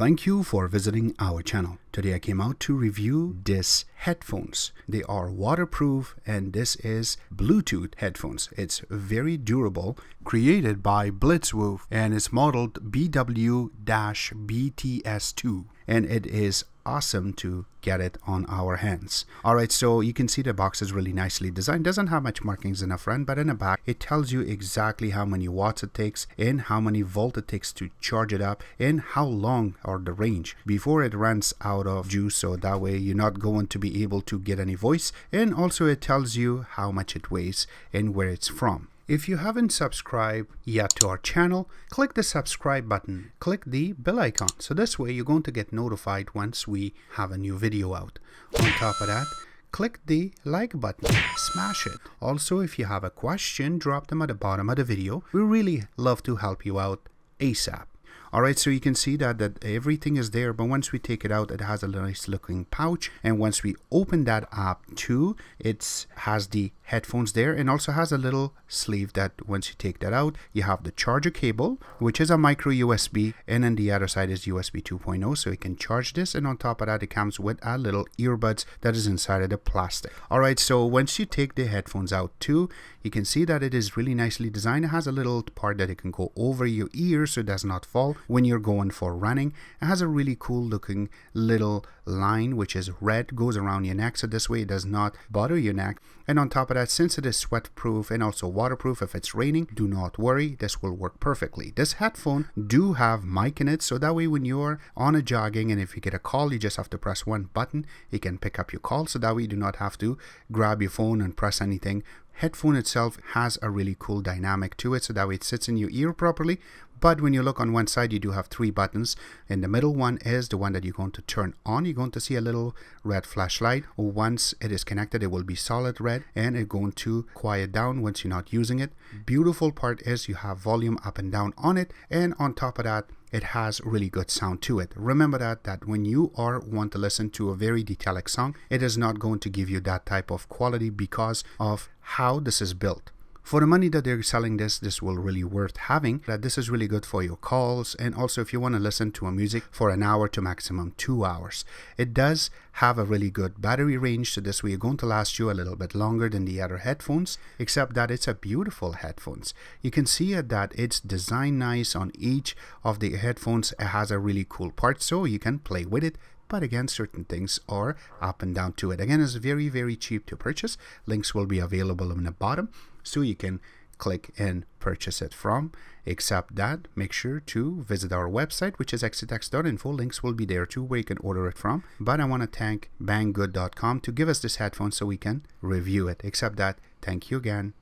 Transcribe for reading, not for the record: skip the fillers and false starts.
Thank you for visiting our channel. Today I came out to review this headphones. They are waterproof and this is Bluetooth headphones. It's very created by Blitzwolf and it's modeled BW-BTS2 and it is awesome to get it on our hands. Alright, so you can see the box is really nicely designed. Doesn't have much markings in the front, but in the back it tells you exactly how many watts it takes and how many volt it takes to charge it up and how long or the range before it runs out of juice, so that way you're not going to be able to get any voice. And also it tells you how much it weighs and where it's from. If you haven't subscribed yet to our channel, click the subscribe button, click the bell icon, so this way you're going to get notified once we have a new video out. On top of that, click the like button, smash it. Also, if you have a question, drop them at the bottom of the video. We really love to help you out ASAP. Alright, so you can see that everything is there, but once we take it out, it has a nice looking pouch. And once we open that up too, it has the headphones there and also has a little sleeve that once you take that out, you have the charger cable, which is a micro USB, and then the other side is USB 2.0, so you can charge this. And on top of that, it comes with a little earbuds that is inside of the plastic. Alright, so once you take the headphones out too, you can see that it is really nicely designed. It has a little part that it can go over your ear so it does not fall when you're going for running. It has a really cool looking little line which is red, goes around your neck, so this way it does not bother your neck. And on top of that, since it is sweat proof and also waterproof, if it's raining, do not worry, this will work perfectly. This headphone do have mic in it, so that way when you're on a jogging and if you get a call, you just have to press one button, it can pick up your call, so that way you do not have to grab your phone and press anything. Headphone itself has a really cool dynamic to it, so that way it sits in your ear properly. But when you look on one side, you do have three buttons, and the middle one is the one that you're going to turn on. You're going to see a little red flashlight. Once it is connected, it will be solid red, and it's going to quiet down once you're not using it. Beautiful part is you have volume up and down on it, and on top of that, it has really good sound to it. Remember that when you want to listen to a very detailed song, it is not going to give you that type of quality because of how this is built. For the money that they're selling this will really worth having. That this is really good for your calls, and also if you want to listen to a music for an hour to maximum 2 hours. It does have a really good battery range, so this way you're going to last you a little bit longer than the other headphones, except that it's a beautiful headphones. You can see that it's designed nice on each of the headphones. It has a really cool part, so you can play with it. But again, certain things are up and down to it. Again, it's very cheap to purchase. Links will be available in the bottom, so you can click and purchase it from. Except that, make sure to visit our website, which is xctex.info. Links will be there too, where you can order it from. But I want to thank banggood.com to give us this headphone so we can review it. Except that, thank you again.